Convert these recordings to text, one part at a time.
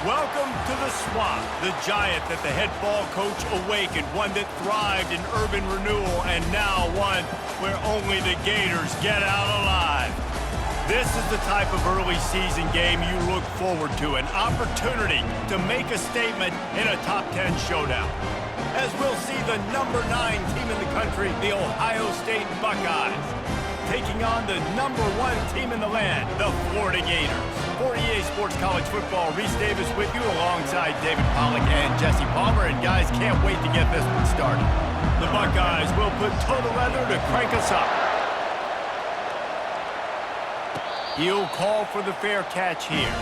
Welcome to the Swamp, the giant that the head ball coach awakened, one that thrived in urban renewal, and now one where only the Gators get out alive. This is the type of early season game you look forward to, an opportunity to make a statement in a top 10 showdown. As we'll see the number 9 team in the country, the Ohio State Buckeyes, taking on the number 1 team in the land, the Florida Gators. For EA Sports College Football, Reese Davis with you alongside David Pollack and Jesse Palmer. And guys, can't wait to get this one started. The Buckeyes will put total leather to crank us up. He'll call for the fair catch here.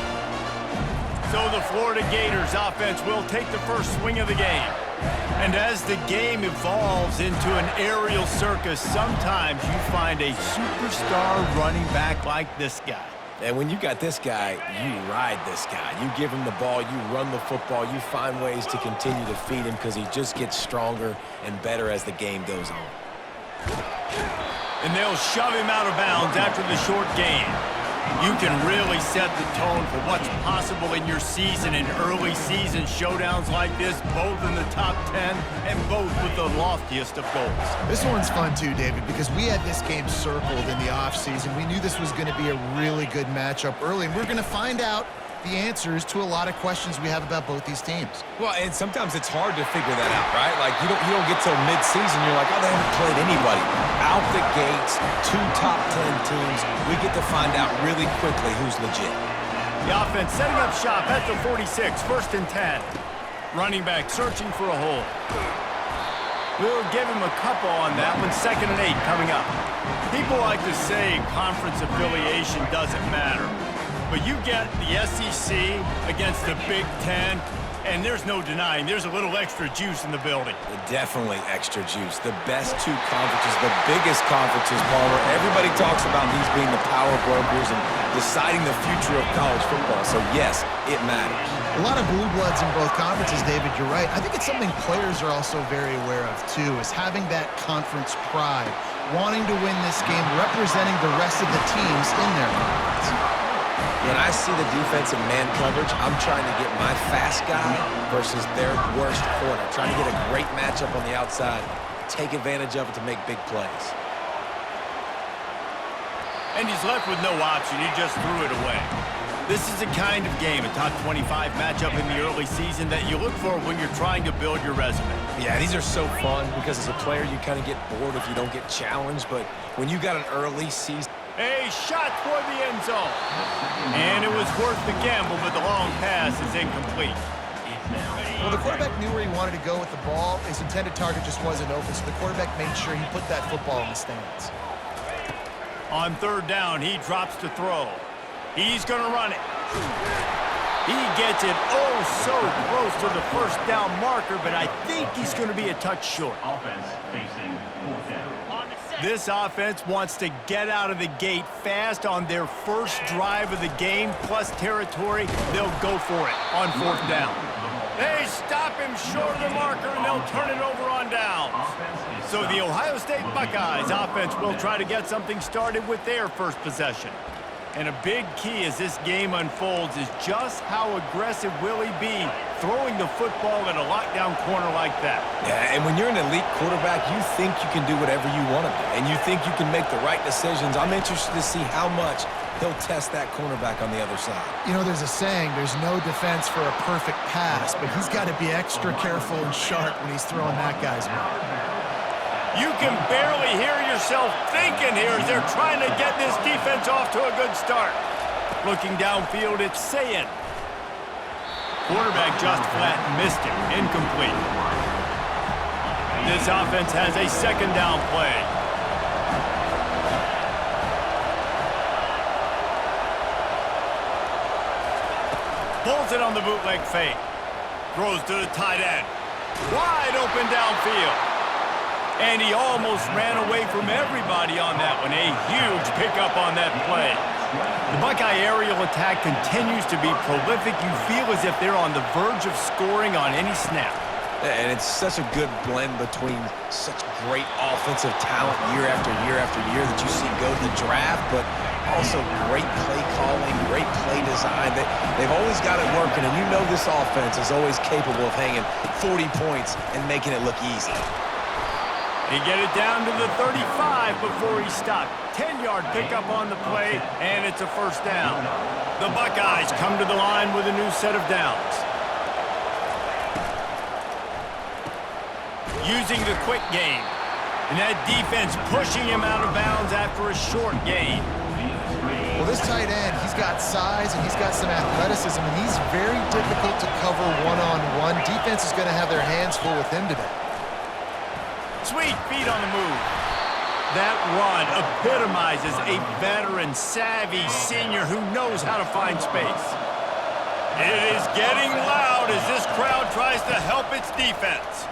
So the Florida Gators offense will take the first swing of the game. And as the game evolves into an aerial circus, sometimes you find a superstar running back like this guy. And when you got this guy, you ride this guy. You give him the ball, you run the football, you find ways to continue to feed him because he just gets stronger and better as the game goes on. And they'll shove him out of bounds after the short gain. You can really set the tone for what's possible in your season in early season showdowns like this, both in the top 10 and both with the loftiest of goals. This one's fun too, David, because we had this game circled in the offseason. We knew this was going to be a really good matchup early, and we're going to find out the answers to a lot of questions we have about both these teams. Well, and sometimes it's hard to figure that out, right? Like, you don't get till mid-season, you're like, oh, they haven't played anybody. Out the gates, 2 top 10 teams, we get to find out really quickly who's legit. The offense setting up shop at the 46, 1st and 10. Running back searching for a hole. We'll give him a couple on that one, 2nd and 8 coming up. People like to say conference affiliation doesn't matter. But you get the SEC against the Big Ten, and there's no denying there's a little extra juice in the building. Definitely extra juice. The best 2 conferences, the biggest conferences, Palmer. Everybody talks about these being the power brokers and deciding the future of college football. So, yes, it matters. A lot of blue bloods in both conferences, David, you're right. I think it's something players are also very aware of, too, is having that conference pride, wanting to win this game, representing the rest of the teams in their conference. When I see the defense in man coverage, I'm trying to get my fast guy versus their worst corner. Trying to get a great matchup on the outside, take advantage of it to make big plays. And he's left with no option. He just threw it away. This is the kind of game, a top 25 matchup in the early season, that you look for when you're trying to build your resume. Yeah, these are so fun because as a player, you kind of get bored if you don't get challenged. But when you got an early season, a shot toward the end zone. And it was worth the gamble, but the long pass is incomplete. Well, the quarterback knew where he wanted to go with the ball. His intended target just wasn't open, so the quarterback made sure he put that football in the stands. On 3rd down, he drops to throw. He's going to run it. He gets it oh so close to the 1st down marker, but I think he's going to be a touch short. Offense facing 4th down. This offense wants to get out of the gate fast on their first drive of the game, plus territory. They'll go for it on 4th down. They stop him short of the marker, and they'll turn it over on downs. So the Ohio State Buckeyes offense will try to get something started with their first possession. And a big key as this game unfolds is just how aggressive will he be throwing the football at a lockdown corner like that. Yeah, and when you're an elite quarterback, you think you can do whatever you want to do, and you think you can make the right decisions. I'm interested to see how much he'll test that cornerback on the other side. You know, there's a saying, there's no defense for a perfect pass, but he's got to be extra careful and sharp when he's throwing that guy's way. You can barely hear yourself thinking here as they're trying to get this defense off to a good start. Looking downfield, it's Sayin. Quarterback just flat missed it. Incomplete. This offense has a 2nd down play. Pulls it on the bootleg fake. Throws to the tight end. Wide open downfield. And he almost ran away from everybody on that one. A huge pickup on that play. The Buckeye aerial attack continues to be prolific. You feel as if they're on the verge of scoring on any snap. And it's such a good blend between such great offensive talent year after year after year that you see go to the draft, but also great play calling, great play design. They've always got it working, and you know this offense is always capable of hanging 40 points and making it look easy. He get it down to the 35 before he stopped. 10-yard pickup on the play, and it's a first down. The Buckeyes come to the line with a new set of downs. Using the quick game. And that defense pushing him out of bounds after a short gain. Well, this tight end, he's got size and he's got some athleticism, and he's very difficult to cover one-on-one. Defense is going to have their hands full with him today. Sweet feet on the move. That run epitomizes a veteran, savvy senior who knows how to find space. It is getting loud as this crowd tries to help its defense.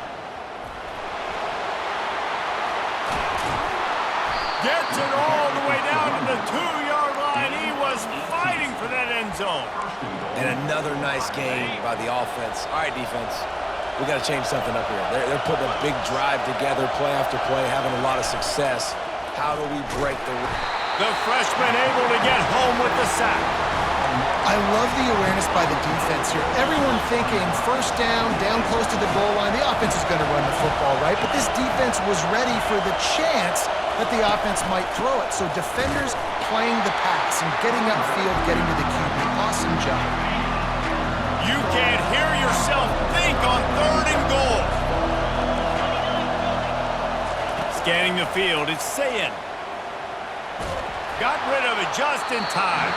Gets it all the way down to the 2-yard line. He was fighting for that end zone. And another nice game by the offense. All right, defense, we got to change something up here. They're putting a big drive together, play after play, having a lot of success. How do we break the freshman able to get home with the sack? I love the awareness by the defense here. Everyone thinking first down close to the goal line. The offense is going to run the football, right? But this defense was ready for the chance that the offense might throw it. So defenders playing the pass and getting upfield, getting to the QB. Awesome job. You can't hear yourself think on 3rd and goal. Scanning the field, it's Sayin. Got rid of it just in time.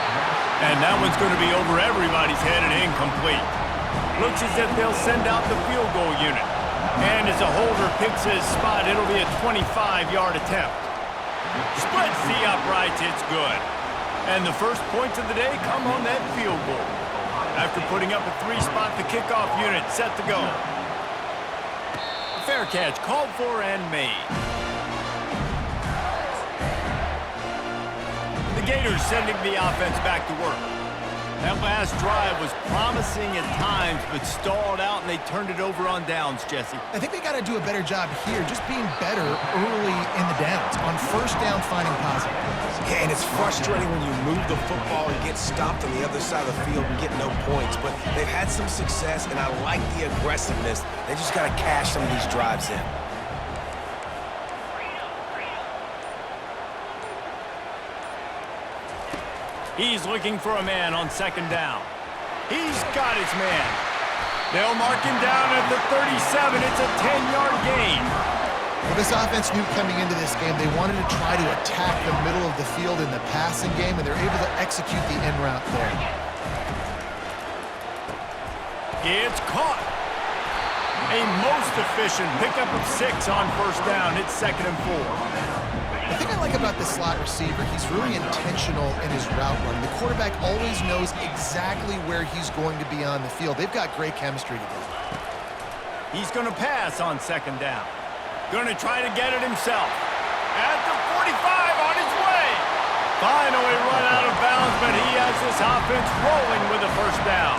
And that one's going to be over everybody's head and incomplete. Looks as if they'll send out the field goal unit. And as a holder picks his spot, it'll be a 25-yard attempt. Splits the uprights, it's good. And the first points of the day come on that field goal. After putting up a 3-spot, the kickoff unit set to go. Fair catch called for and made. The Gators sending the offense back to work. That last drive was promising at times, but stalled out, and they turned it over on downs, Jesse. I think they got to do a better job here, just being better early in the downs. On first down, finding positive plays. Yeah, and it's frustrating when you move the football and get stopped on the other side of the field and get no points. But they've had some success, and I like the aggressiveness. They just got to cash some of these drives in. He's looking for a man on 2nd down. He's got his man. They'll mark him down at the 37. It's a 10-yard gain. Well, this offense knew coming into this game they wanted to try to attack the middle of the field in the passing game, and they're able to execute the in route there. It's caught. A most efficient pickup of 6 on first down. It's 2nd and 4. The thing I like about the slot receiver, he's really intentional in his route running. The quarterback always knows exactly where he's going to be on the field. They've got great chemistry together. He's going to pass on 2nd down. Going to try to get it himself. At the 45 on his way. Finally run out of bounds, but he has this offense rolling with a first down.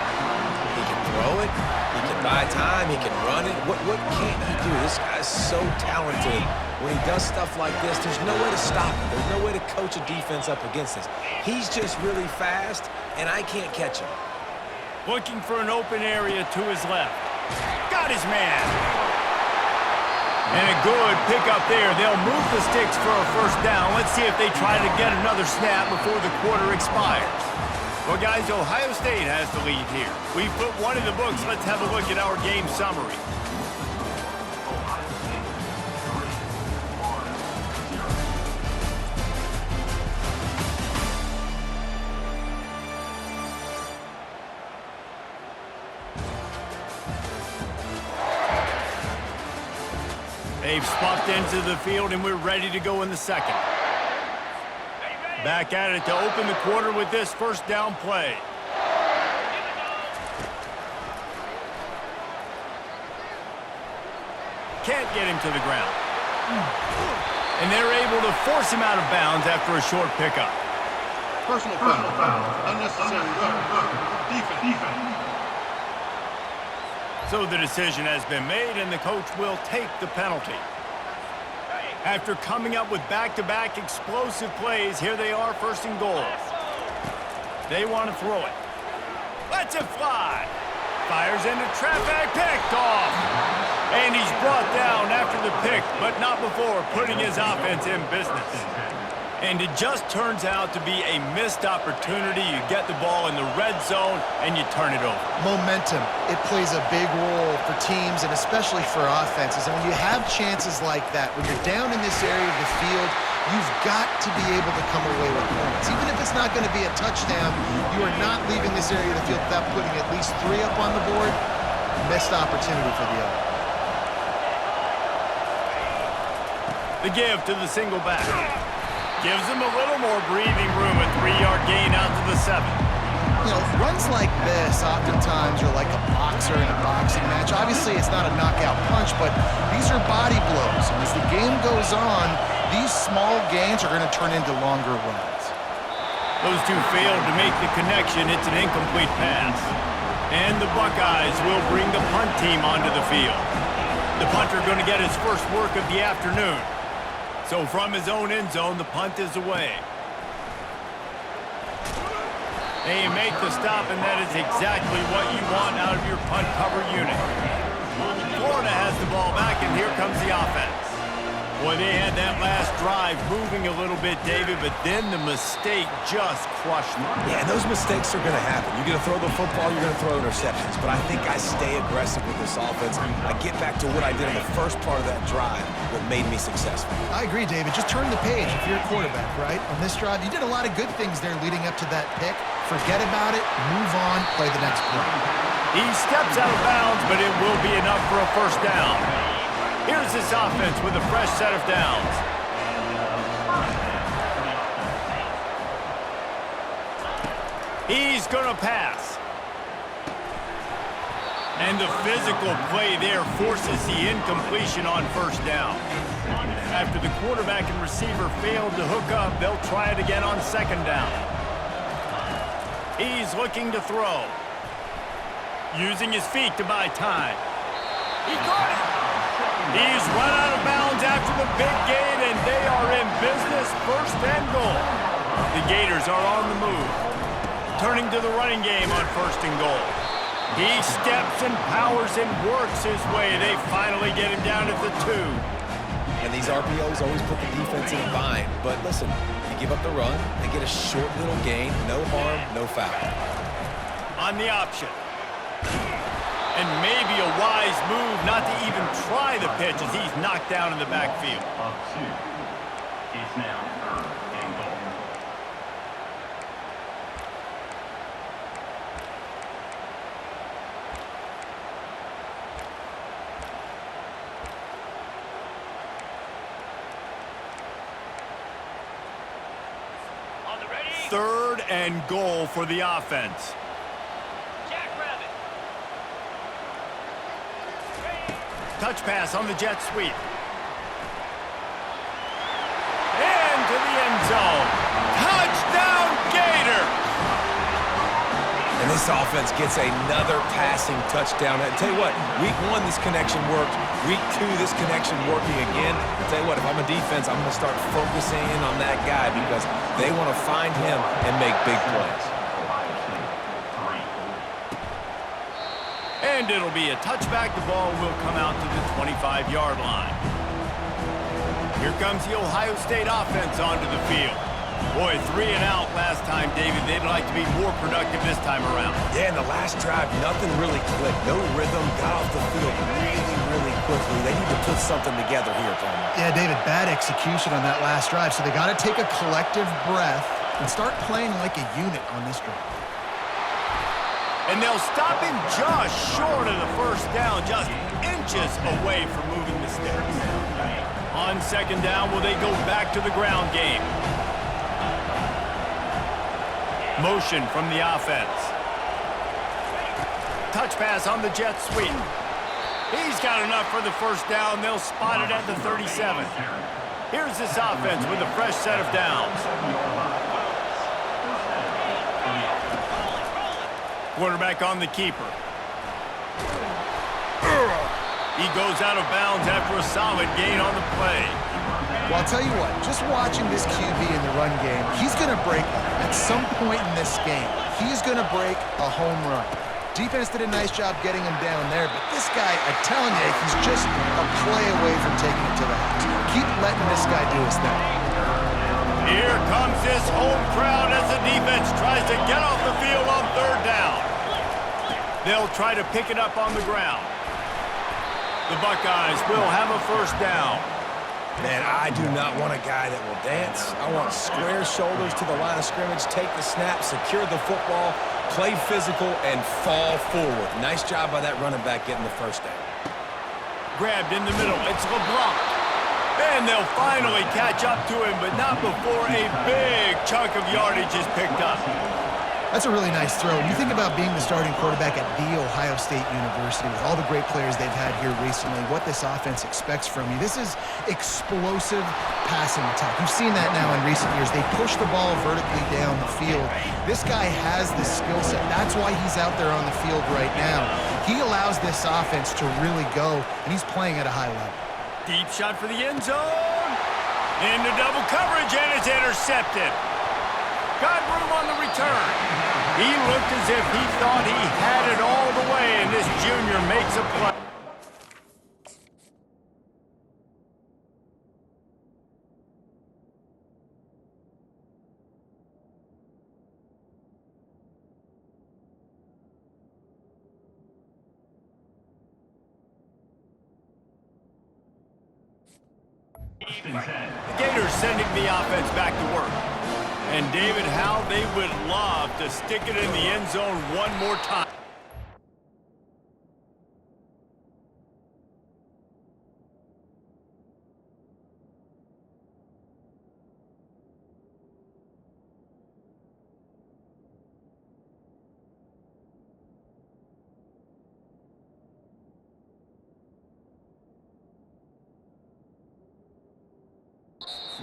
He can throw it. He can buy time. He can run it. What can't he do? This guy's so talented. When he does stuff like this, there's no way to stop him. There's no way to coach a defense up against this. He's just really fast, and I can't catch him. Looking for an open area to his left. Got his man. And a good pickup there. They'll move the sticks for a first down. Let's see if they try to get another snap before the quarter expires. Well, guys, Ohio State has the lead here. We've put one in the books. Let's have a look at our game summary. They've swapped into the field, and we're ready to go in the second. Back at it to open the quarter with this first down play. Can't get him to the ground. And they're able to force him out of bounds after a short pickup. Personal foul. Unnecessary. Defense. So the decision has been made, and the coach will take the penalty. After coming up with back-to-back explosive plays, here they are, first and goal. They want to throw it. Lets it fly. Fires into traffic, picked off. And he's brought down after the pick, but not before putting his offense in business. And it just turns out to be a missed opportunity. You get the ball in the red zone, and you turn it over. Momentum, it plays a big role for teams and especially for offenses. And when you have chances like that, when you're down in this area of the field, you've got to be able to come away with points. Even if it's not going to be a touchdown, you are not leaving this area of the field without putting at least 3 up on the board. Missed opportunity for the other. The give to the single back. Gives him a little more breathing room, a 3-yard gain out to the 7. You know, runs like this oftentimes are like a boxer in a boxing match. Obviously, it's not a knockout punch, but these are body blows. And as the game goes on, these small gains are going to turn into longer runs. Those two failed to make the connection. It's an incomplete pass. And the Buckeyes will bring the punt team onto the field. The punter going to get his first work of the afternoon. So from his own end zone, the punt is away. They make the stop, and that is exactly what you want out of your punt cover unit. Florida has the ball back, and here comes the offense. Boy, they had that last drive moving a little bit, David, but then the mistake just crushed them. Yeah, and those mistakes are going to happen. You're going to throw the football, you're going to throw interceptions. But I think I stay aggressive with this offense. I get back to what I did in the first part of that drive that made me successful. I agree, David. Just turn the page if you're a quarterback, right? On this drive, you did a lot of good things there leading up to that pick. Forget about it, move on, play the next play. He steps out of bounds, but it will be enough for a first down. Here's this offense with a fresh set of downs. He's going to pass. And the physical play there forces the incompletion on first down. After the quarterback and receiver failed to hook up, they'll try it again on second down. He's looking to throw. Using his feet to buy time. He caught it. He's run out of bounds after the big gain, and they are in business, first and goal. The Gators are on the move, turning to the running game on first and goal. He steps and powers and works his way. They finally get him down at the 2. And these RPOs always put the defense in a bind. But listen, you give up the run, they get a short little gain, no harm, no foul. On the option. And maybe a wise move not to even try the pitch as he's knocked down in the backfield. Of 2. It's now 3rd and goal. On the ready. 3rd and goal for the offense. Touch pass on the jet sweep. Into the end zone. Touchdown, Gator! And this offense gets another passing touchdown. I tell you what, week 1, this connection worked. Week 2, this connection working again. I tell you what, if I'm a defense, I'm going to start focusing in on that guy because they want to find him and make big plays. And it'll be a touchback. The ball will come out to the 25-yard line. Here comes the Ohio State offense onto the field. Boy, 3 and out last time, David. They'd like to be more productive this time around. Yeah, in the last drive, nothing really clicked. No rhythm, got off the field really quickly. They need to put something together here, Palmer. Yeah, David, bad execution on that last drive. So they got to take a collective breath and start playing like a unit on this drive. And they'll stop him just short of the first down, just inches away from moving the sticks. On second down, will they go back to the ground game? Motion from the offense. Touch pass on the jet sweep. He's got enough for the first down. They'll spot it at the 37. Here's this offense with a fresh set of downs. Quarterback on the keeper. He goes out of bounds after a solid gain on the play. Well, I'll tell you what, just watching this QB in the run game, he's going to break, at some point in this game, he's going to break a home run. Defense did a nice job getting him down there, but this guy, I'm telling you, he's just a play away from taking it to the house. Keep letting this guy do his thing. Here comes this home crowd as the defense tries to get off the field on third down. They'll try to pick it up on the ground. The Buckeyes will have a first down. Man, I do not want a guy that will dance. I want square shoulders to the line of scrimmage, take the snap, secure the football, play physical, and fall forward. Nice job by that running back getting the first down. Grabbed in the middle. It's LeBlanc. And they'll finally catch up to him, but not before a big chunk of yardage is picked up. That's a really nice throw. You think about being the starting quarterback at The Ohio State University with all the great players they've had here recently, what this offense expects from you. This is explosive passing attack. You've seen that now in recent years. They push the ball vertically down the field. This guy has the skill set. That's why he's out there on the field right now. He allows this offense to really go, and he's playing at a high level. Deep shot for the end zone. Into double coverage, and it's intercepted. Got room on the return. He looked as if he thought he had it all the way, and this junior makes a play. The Gators sending the offense back to work. And David, how they would love to stick it in the end zone one more time.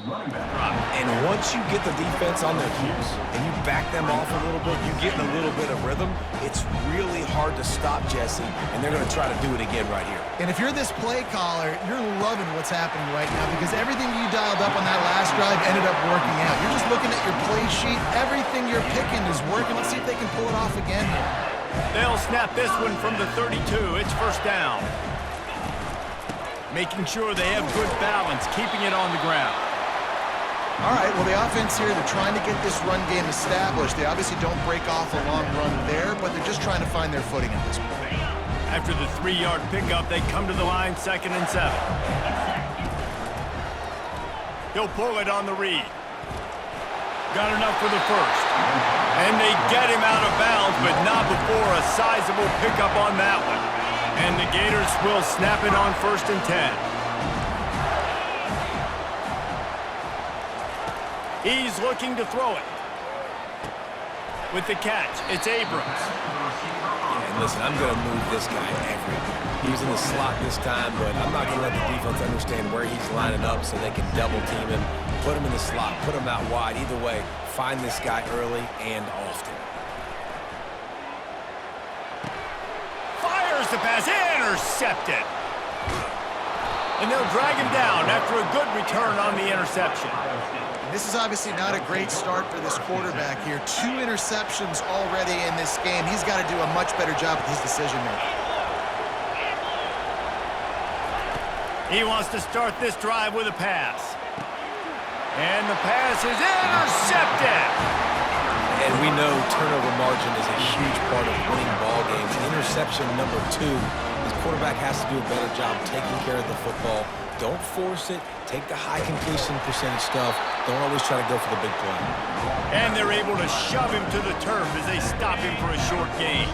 And once you get the defense on their heels and you back them off a little bit, you get in a little bit of rhythm, it's really hard to stop Jesse, and they're going to try to do it again right here. And if you're this play caller, you're loving what's happening right now because everything you dialed up on that last drive ended up working out. You're just looking at your play sheet. Everything you're picking is working. Let's see if they can pull it off again here. They'll snap this one from the 32. It's first down. Making sure they have good balance, keeping it on the ground. All right, well, the offense here, they're trying to get this run game established. They obviously don't break off a long run there, but they're just trying to find their footing at this point. After the 3-yard pickup, they come to the line, 2nd and 7. He'll pull it on the read. Got enough for the first. And they get him out of bounds, but not before a sizable pickup on that one. And the Gators will snap it on 1st and 10. He's looking to throw it. With the catch, it's Abrams. Yeah, and listen, I'm going to move this guy everywhere. He was in the slot this time, but I'm not going to let the defense understand where he's lining up so they can double team him, put him in the slot, put him out wide. Either way, find this guy early and often. Fires the pass, intercepted. And they'll drag him down after a good return on the interception. This is obviously not a great start for this quarterback here. 2 interceptions already in this game. He's got to do a much better job with his decision-making. He wants to start this drive with a pass. And the pass is intercepted. And we know turnover margin is a huge part of winning ball games. Interception number 2. This quarterback has to do a better job taking care of the football. Don't force it. Take the high completion percentage stuff. Don't always try to go for the big play. And they're able to shove him to the turf as they stop him for a short gain.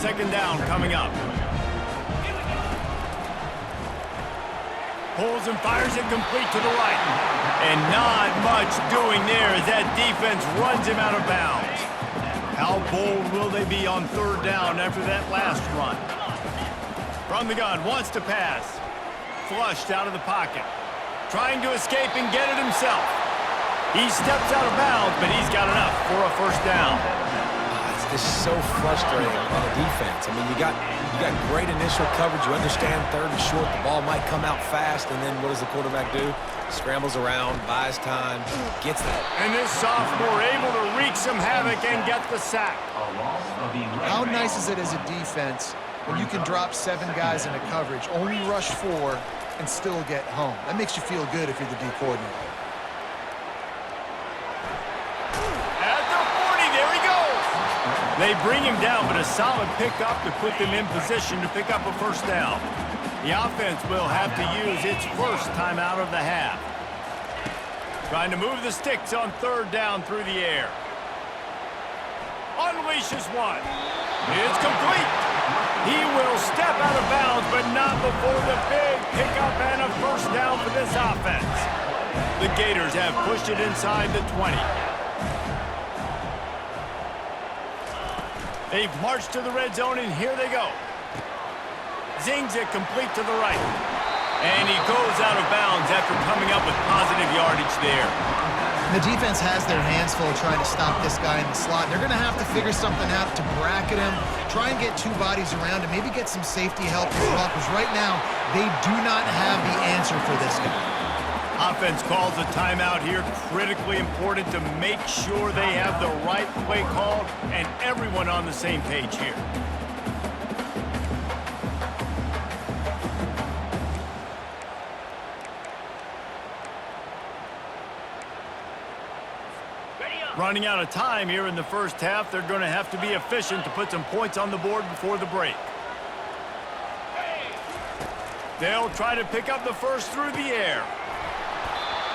2nd down coming up. Pulls and fires it complete to the right. And not much doing there as that defense runs him out of bounds. How bold will they be on 3rd down after that last run? From the gun, wants to pass. Flushed out of the pocket. Trying to escape and get it himself. He steps out of bounds, but he's got enough for a 1st down. is so frustrating on the defense. I mean, you got great initial coverage. You understand third and short, the ball might come out fast, and then what does the quarterback do? Scrambles around, buys time, gets that. And this sophomore able to wreak some havoc and get the sack. How nice is it as a defense when you can drop 7 guys into coverage, only rush 4, and still get home? That makes you feel good if you're the D coordinator. At the 40, there he goes. They bring him down, but a solid pickup to put them in position to pick up a first down. The offense will have to use its first timeout of the half. Trying to move the sticks on third down through the air. Unleashes one. It's complete. He will step out of bounds, but not before the big pickup and a first down for this offense. The Gators have pushed it inside the 20. They've marched to the red zone, and here they go. Zings it complete to the right. And he goes out of bounds after coming up with positive yardage there. The defense has their hands full trying to stop this guy in the slot. They're going to have to figure something out to bracket him, try and get 2 bodies around him, maybe get some safety help as well, because right now they do not have the answer for this guy. Offense calls a timeout here. Critically important to make sure they have the right play called and everyone on the same page here. Running out of time here in the first half. They're going to have to be efficient to put some points on the board before the break. They'll try to pick up the first through the air.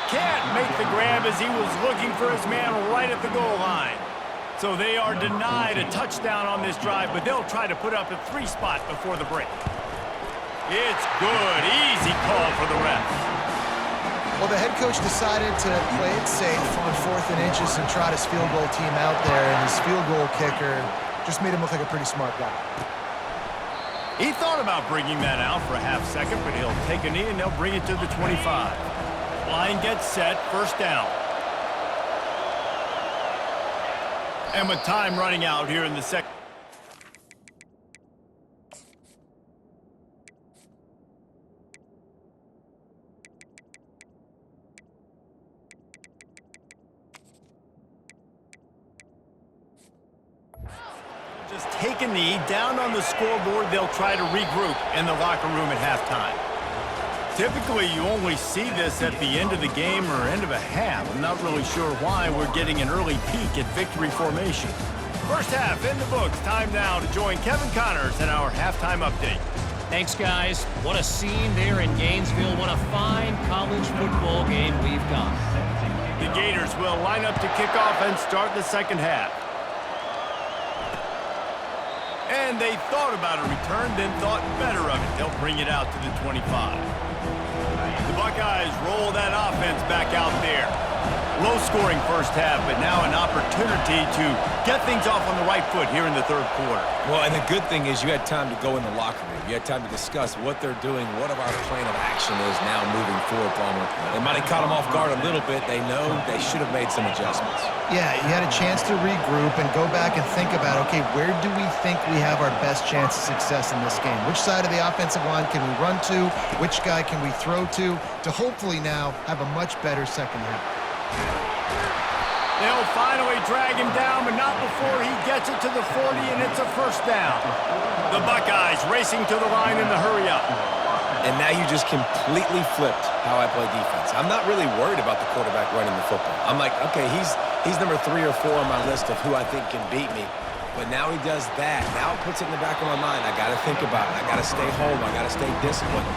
Can't make the grab as he was looking for his man right at the goal line. So they are denied a touchdown on this drive, but they'll try to put up a 3 spot before the break. It's good. Easy call for the refs. Well, the head coach decided to play it safe on 4th and inches and trot his field goal team out there, and his field goal kicker just made him look like a pretty smart guy. He thought about bringing that out for a half second, but he'll take a knee and they'll bring it to the 25. Line gets set, first down. And with time running out here in the second. Just take a knee, down on the scoreboard, they'll try to regroup in the locker room at halftime. Typically, you only see this at the end of the game or end of a half. I'm not really sure why we're getting an early peek at victory formation. First half in the books. Time now to join Kevin Connors in our halftime update. Thanks, guys. What a scene there in Gainesville. What a fine college football game we've got. The Gators will line up to kick off and start the second half. And they thought about a return, then thought better of it. They'll bring it out to the 25. The Buckeyes roll that offense back out there. Low-scoring first half, but now an opportunity to get things off on the right foot here in the third quarter. Well, and the good thing is you had time to go in the locker room. You had time to discuss what they're doing, what our plan of action is now moving forward, Palmer. They might have caught them off guard a little bit. They know they should have made some adjustments. Yeah, you had a chance to regroup and go back and think about, okay, where do we think we have our best chance of success in this game? Which side of the offensive line can we run to? Which guy can we throw to hopefully now have a much better second half? They'll finally drag him down, but not before he gets it to the 40, and it's a first down. The Buckeyes racing to the line in the hurry-up. And now you just completely flipped how I play defense. I'm not really worried about the quarterback running the football. I'm like, okay, he's number 3 or 4 on my list of who I think can beat me. But now he does that. Now it puts it in the back of my mind. I got to think about it. I got to stay home. I got to stay disciplined.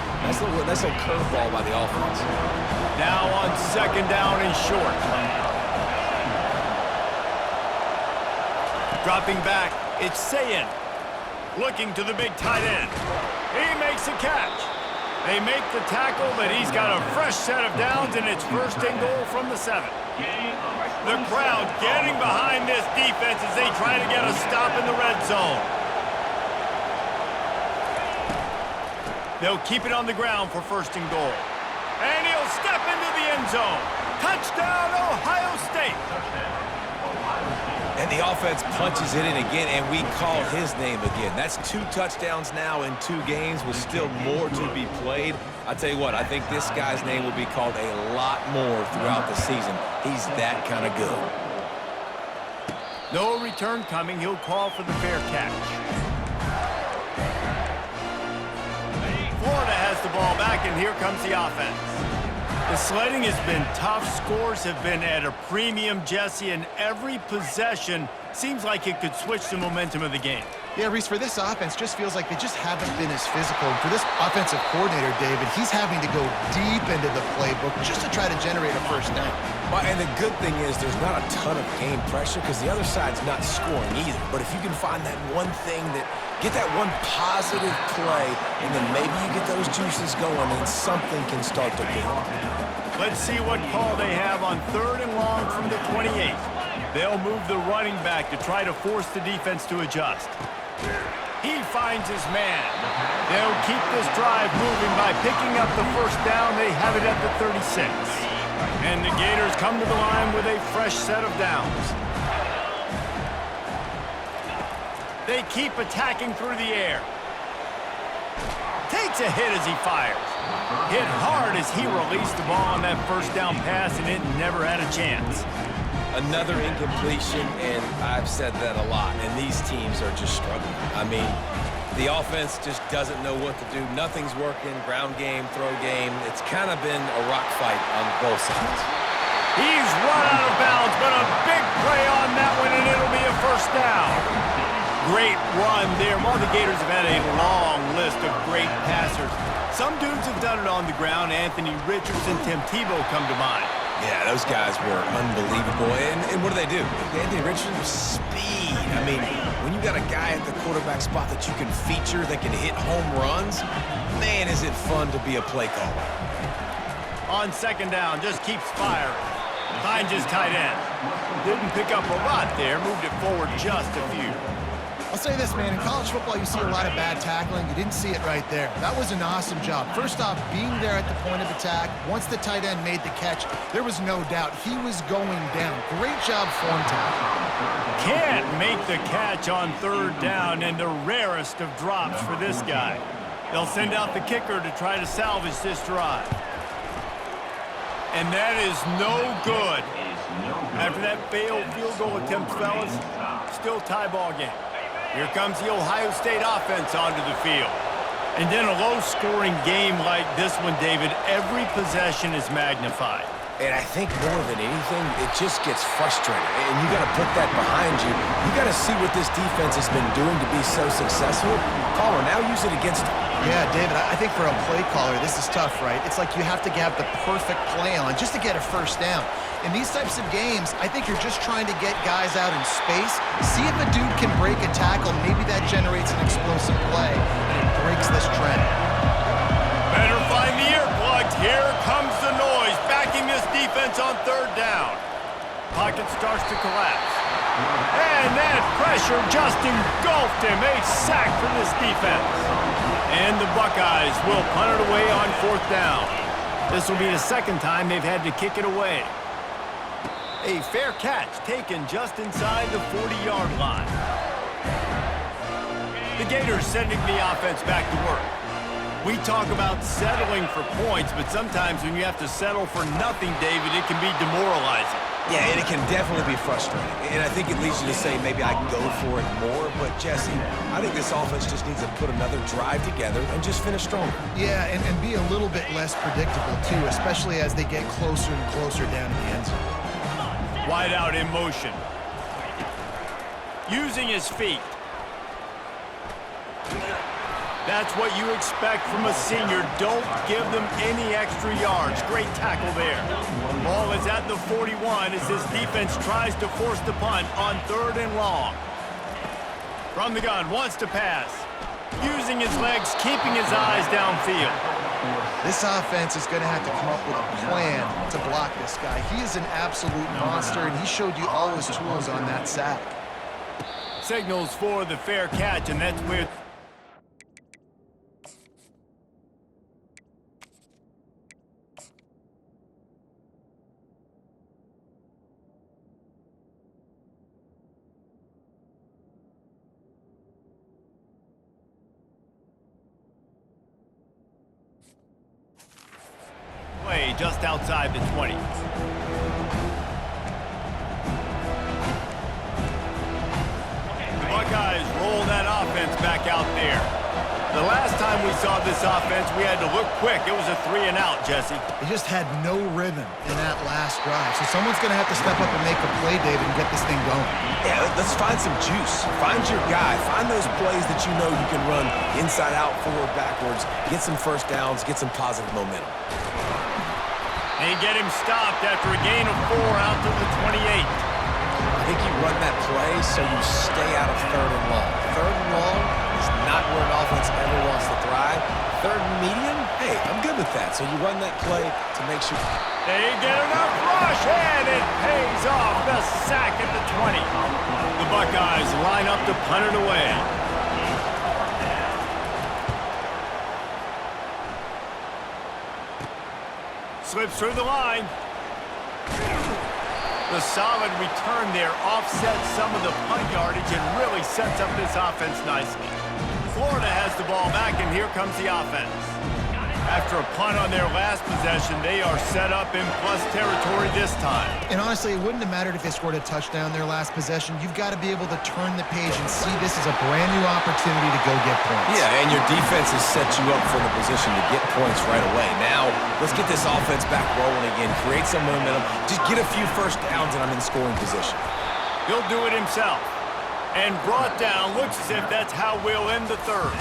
That's a curveball by the offense. Now on second down and short. Dropping back, it's Sayin. Looking to the big tight end. He makes a catch. They make the tackle, but he's got a fresh set of downs, and it's first and goal from the 7. The crowd getting behind this defense as they try to get a stop in the red zone. They'll keep it on the ground for first and goal. And he'll step into the end zone. Touchdown, Ohio State. And the offense punches it in again, and we call his name again. That's 2 touchdowns now in 2 games with still more to be played. I tell you what, I think this guy's name will be called a lot more throughout the season. He's that kind of good. No return coming. He'll call for the fair catch. Florida has the ball back, and here comes the offense. The sledding has been tough. Scores have been at a premium, Jesse, and every possession seems like it could switch the momentum of the game. Yeah, Reese, for this offense, just feels like they just haven't been as physical. And for this offensive coordinator, David, he's having to go deep into the playbook just to try to generate a first down. Well, and the good thing is there's not a ton of game pressure because the other side's not scoring either. But if you can find that one thing get that one positive play, and then maybe you get those juices going and something can start to build. Let's see what call they have on 3rd and long from the 28. They'll move the running back to try to force the defense to adjust. He finds his man. They'll keep this drive moving by picking up the first down. They have it at the 36. And the Gators come to the line with a fresh set of downs. They keep attacking through the air. Takes a hit as he fires. Hit hard as he released the ball on that first down pass, and it never had a chance. Another incompletion, and I've said that a lot, and these teams are just struggling. I mean, the offense just doesn't know what to do. Nothing's working. Ground game, throw game. It's kind of been a rock fight on both sides. He's run out of bounds, but a big play on that one, and it'll be a first down. Great run there. Well, the Gators have had a long list of great passers. Some dudes have done it on the ground. Anthony Richardson, Tim Tebow come to mind. Yeah, those guys were unbelievable. And what do? Anthony Richardson, speed. I mean, when you got a guy at the quarterback spot that you can feature, that can hit home runs, man, is it fun to be a play caller. On 2nd down, just keeps firing. Finds his tight end. Didn't pick up a lot there. Moved it forward just a few. I'll say this, man. In college football, you see a lot of bad tackling. You didn't see it right there. That was an awesome job. First off, being there at the point of attack. Once the tight end made the catch, there was no doubt he was going down. Great job form tackle. Can't make the catch on 3rd down, and the rarest of drops for this guy. They'll send out the kicker to try to salvage this drive. And that is no good. After that failed field goal attempt, fellas, still tie ball game. Here comes the Ohio State offense onto the field. And in a low-scoring game like this one, David, every possession is magnified. And I think more than anything, it just gets frustrating. And you got to put that behind you. You got to see what this defense has been doing to be so successful. Caller, now use it against them. Yeah, David, I think for a play caller, this is tough, right? It's like you have to have the perfect play on just to get a first down. In these types of games, I think you're just trying to get guys out in space, see if a dude can break a tackle. Maybe that generates an explosive play, and it breaks this trend. Better find the earplugs. Here comes the noise, backing this defense on 3rd down. Pocket starts to collapse. And that pressure just engulfed him. A sack for this defense. And the Buckeyes will punt it away on 4th down. This will be the 2nd time they've had to kick it away. A fair catch taken just inside the 40-yard line. The Gators sending the offense back to work. We talk about settling for points, but sometimes when you have to settle for nothing, David, it can be demoralizing. Yeah, and it can definitely be frustrating. And I think it leads you to say maybe I go for it more. But, Jesse, I think this offense just needs to put another drive together and just finish stronger. Yeah, and be a little bit less predictable, too, especially as they get closer and closer down to the end zone. Wide out in motion. Using his feet. That's what you expect from a senior. Don't give them any extra yards. Great tackle there. Ball is at the 41 as this defense tries to force the punt on 3rd and long. From the gun, wants to pass. Using his legs, keeping his eyes downfield. This offense is going to have to come up with a plan to block this guy. He is an absolute monster, and he showed you all his tools on that sack. Signals for the fair catch, and that's where... just outside the 20. The Buckeyes roll that offense back out there. The last time we saw this offense, we had to look quick. It was a 3-and-out, Jesse. They just had no rhythm in that last drive. So someone's going to have to step up and make a play, David, and get this thing going. Yeah, let's find some juice. Find your guy. Find those plays that you know you can run inside out, forward, backwards. Get some first downs. Get some positive momentum. They get him stopped after a gain of 4 out to the 28. I think you run that play so you stay out of 3rd and long. 3rd and long is not where an offense ever wants to thrive. 3rd and medium, hey, I'm good with that. So you run that play to make sure. They get enough rush, and it pays off. The sack at the 20. The Buckeyes line up to punt it away. Slips through the line. The solid return there offsets some of the punt yardage and really sets up this offense nicely. Florida has the ball back, and here comes the offense. After a punt on their last possession, they are set up in plus territory this time. And honestly, it wouldn't have mattered if they scored a touchdown their last possession. You've got to be able to turn the page and see this as a brand new opportunity to go get points. Yeah, and your defense has set you up for the position to get points right away. Now, let's get this offense back rolling again, create some momentum, just get a few first downs, and I'm in scoring position. He'll do it himself. And brought down, looks as if that's how we'll end the 3rd.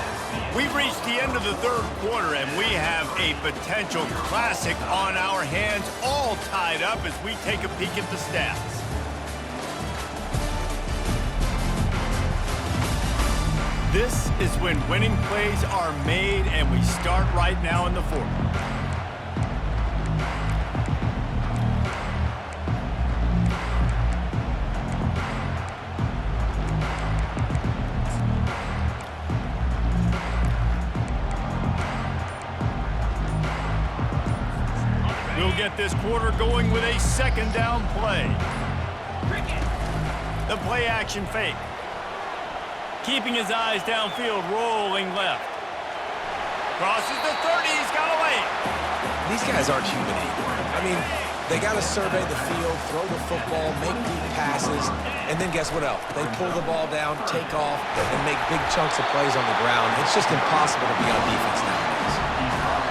We've reached the end of the 3rd quarter, and we have a potential classic on our hands, all tied up as we take a peek at the stats. This is when winning plays are made, and we start right now in the 4th. We'll get this quarter going with a 2nd down play. The play action fake. Keeping his eyes downfield, rolling left. Crosses the 30, he's got away. These guys aren't human either. I mean, they got to survey the field, throw the football, make deep passes, and then guess what else? They pull the ball down, take off, and make big chunks of plays on the ground. It's just impossible to be on defense nowadays.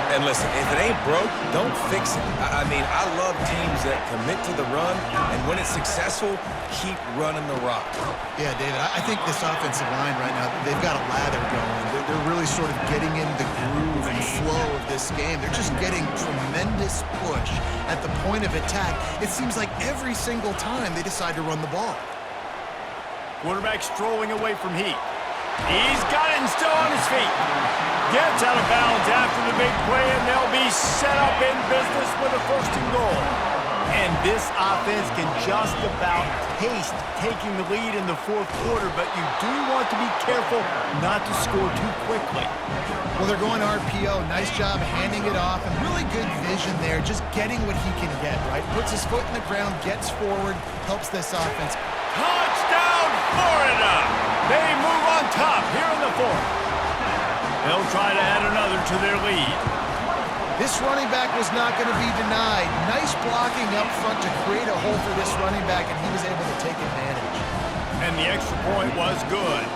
And listen, if it ain't broke, don't fix it. I mean, I love teams that commit to the run, and when it's successful, keep running the rock. Yeah, David, I think this offensive line right now, they've got a lather going. They're really sort of getting in the groove and flow of this game. They're just getting tremendous push at the point of attack. It seems like every single time they decide to run the ball. Quarterback strolling away from Heat. He's got it and still on his feet. Gets out of bounds after the big play, and they'll be set up in business with a 1st and goal. And this offense can just about taste taking the lead in the 4th quarter, but you do want to be careful not to score too quickly. Well, they're going RPO. Nice job handing it off, and really good vision there, just getting what he can get, right? Puts his foot in the ground, gets forward, helps this offense. Touchdown, Florida! They move on top here in the 4th. They'll try to add another to their lead. This running back was not going to be denied. Nice blocking up front to create a hole for this running back, and he was able to take advantage. And the extra point was good.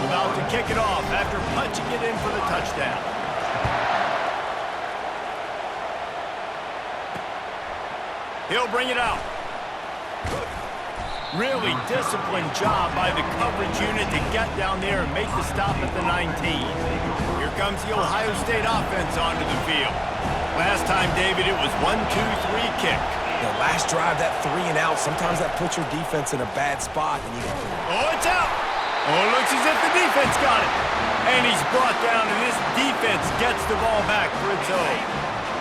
About to kick it off after punching it in for the touchdown. He'll bring it out. Really disciplined job by the coverage unit to get down there and make the stop at the 19. Here comes the Ohio State offense onto the field. Last time, David, it was 1-2-3 kick. The last drive, that 3-and-out, sometimes that puts your defense in a bad spot. And Oh, it's out. Oh, it looks as if the defense got it. And he's brought down, and this defense gets the ball back for its own.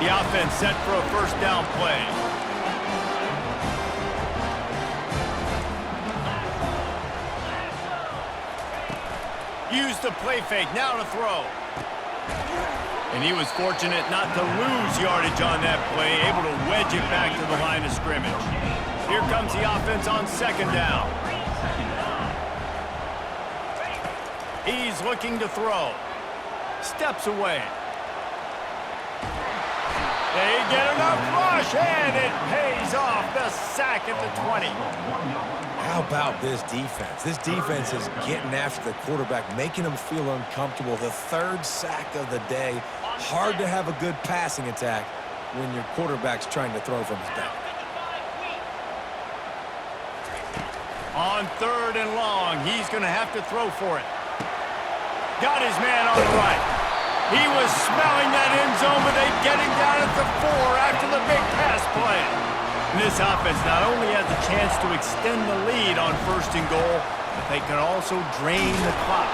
The offense set for a 1st down play. Use the play fake, now to throw. And he was fortunate not to lose yardage on that play, able to wedge it back to the line of scrimmage. Here comes the offense on 2nd down. He's looking to throw. Steps away. They get enough rush, and it pays off. The sack at the 20. How about this defense? This defense is getting after the quarterback, making him feel uncomfortable. The third sack of the day. Hard to have a good passing attack when your quarterback's trying to throw from his back. On 3rd and long, he's going to have to throw for it. Got his man on the right. He was smelling that end zone, but they get him down at the 4 after the big pass play. And this offense not only has a chance to extend the lead on 1st and goal, but they can also drain the clock.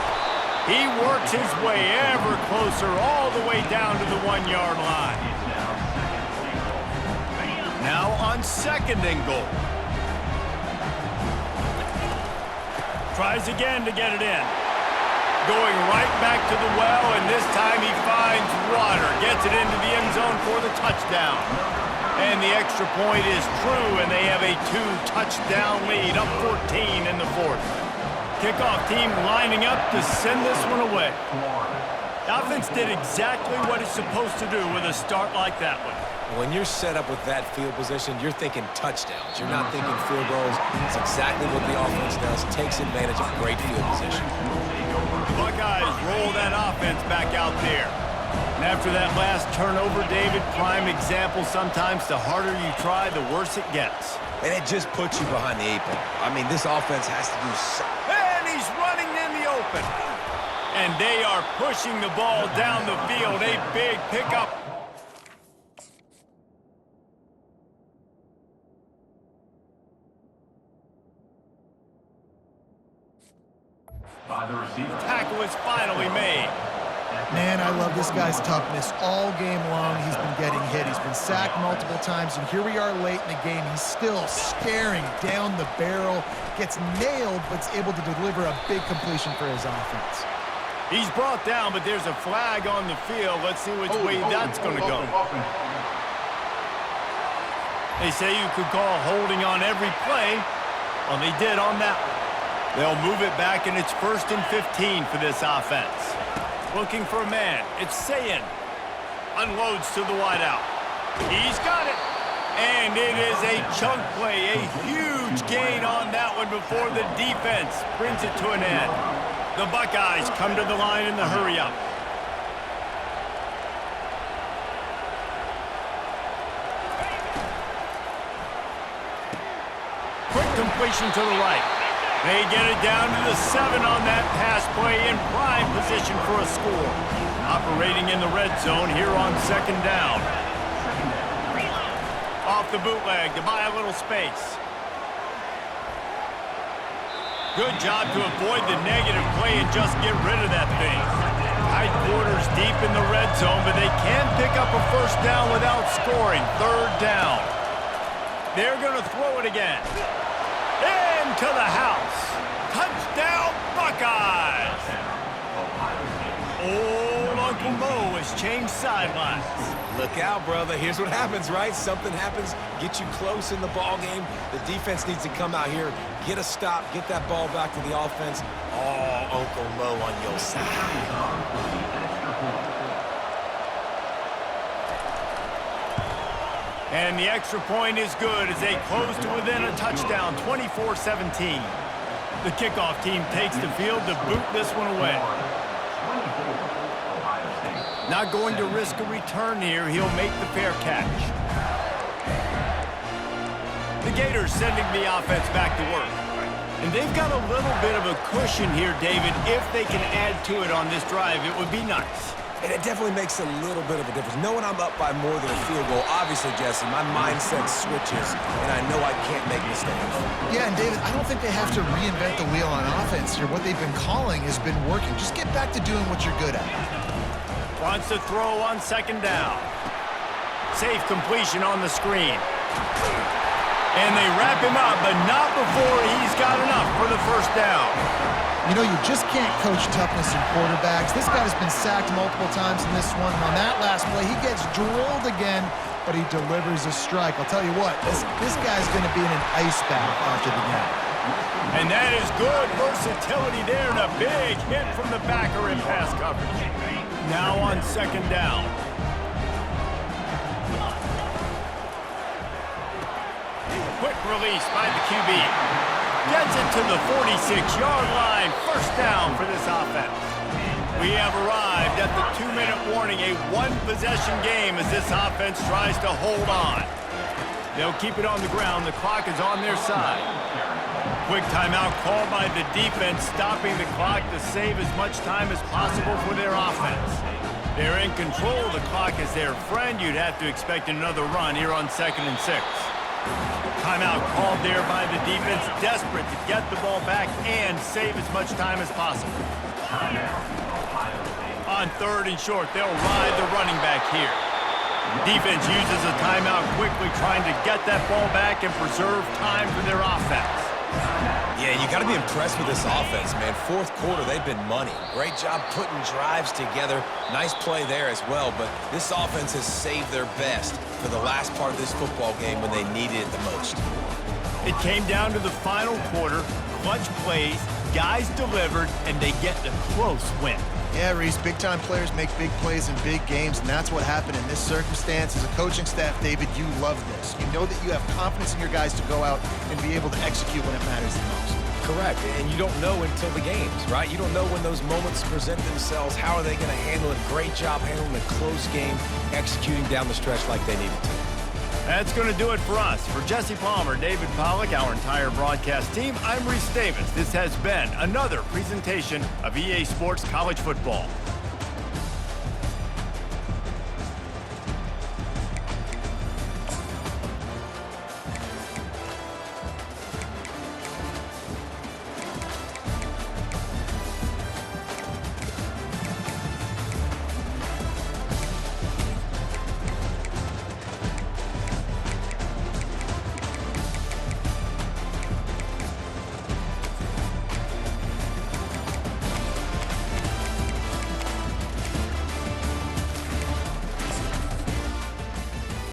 He works his way ever closer all the way down to the 1-yard line. Now on 2nd and goal. Tries again to get it in. Going right back to the well, and this time he finds water. Gets it into the end zone for the touchdown. And the extra point is true, and they have a 2-touchdown lead, up 14 in the 4th. Kickoff team lining up to send this one away. The offense did exactly what it's supposed to do with a start like that one. When you're set up with that field position, you're thinking touchdowns. You're not thinking field goals. It's exactly what the offense does. Takes advantage of great field position. The Buckeyes roll that offense back out there. And after that last turnover, David, prime example, sometimes the harder you try, the worse it gets. And it just puts you behind the 8 ball. I mean, this offense has to do so. And he's running in the open. And they are pushing the ball down the field. A big pickup. By the receiver. Tackle is finally made. Man, I love this guy's toughness. All game long, he's been getting hit. He's been sacked multiple times, and here we are late in the game. He's still staring down the barrel, gets nailed, but's able to deliver a big completion for his offense. He's brought down, but there's a flag on the field. Let's see which way that's going to go. They say you could call holding on every play. Well, they did on that one. They'll move it back, and it's 1st and 15 for this offense. Looking for a man. It's Sayin. Unloads to the wideout. He's got it. And it is a chunk play. A huge gain on that one before the defense brings it to an end. The Buckeyes come to the line in the hurry-up. Quick completion to the right. They get it down to the 7 on that pass play, in prime position for a score. Operating in the red zone here on 2nd down. Off the bootleg to buy a little space. Good job to avoid the negative play and just get rid of that thing. Tight quarters deep in the red zone, but they can pick up a 1st down without scoring. 3rd down. They're going to throw it again. Into the house. Touchdown, Buckeyes! Old Uncle Mo has changed sidelines. Look out, brother. Here's what happens, right? Something happens, get you close in the ball game. The defense needs to come out here, get a stop, get that ball back to the offense. Oh, Uncle Mo on your side. And the extra point is good as they close to within a touchdown, 24-17. The kickoff team takes the field to boot this one away. Not going to risk a return here. He'll make the fair catch. The Gators sending the offense back to work. And they've got a little bit of a cushion here, David. If they can add to it on this drive, it would be nice. And it definitely makes a little bit of a difference. Knowing I'm up by more than a field goal, obviously, Jesse, my mindset switches, and I know I can't make mistakes. Yeah, and David, I don't think they have to reinvent the wheel on offense here. What they've been calling has been working. Just get back to doing what you're good at. Wants to throw on 2nd down. Safe completion on the screen. And they wrap him up, but not before he's got enough for the 1st down. You know, you just can't coach toughness in quarterbacks. This guy's been sacked multiple times in this one. On that last play, he gets drilled again, but he delivers a strike. I'll tell you what, this guy's going to be in an ice bath after the game. And that is good versatility there, and a big hit from the backer in pass coverage. Now on 2nd down. release by the QB. Gets it to the 46-yard line. First down for this offense. We have arrived at the 2-minute warning, a one-possession game as this offense tries to hold on. They'll keep it on the ground. The clock is on their side. Quick timeout called by the defense, stopping the clock to save as much time as possible for their offense. They're in control of the clock as their friend. You'd have to expect another run here on 2nd and 6. Timeout called there by the defense, desperate to get the ball back and save as much time as possible. On 3rd and short, they'll ride the running back here. Defense uses a timeout quickly, trying to get that ball back and preserve time for their offense. Yeah, you got to be impressed with this offense, man. 4th quarter, they've been money. Great job putting drives together. Nice play there as well, but this offense has saved their best for the last part of this football game when they needed it the most. It came down to the final quarter, clutch plays, guys delivered, and they get the close win. Yeah, Reese, big-time players make big plays in big games, and that's what happened in this circumstance. As a coaching staff, David, you love this. You know that you have confidence in your guys to go out and be able to execute when it matters the most. Correct, and you don't know until the games, right? You don't know when those moments present themselves. How are they going to handle it? Great job handling a close game, executing down the stretch like they needed to. That's going to do it for us. For Jesse Palmer, David Pollack, our entire broadcast team, I'm Reese Davis. This has been another presentation of EA Sports College Football.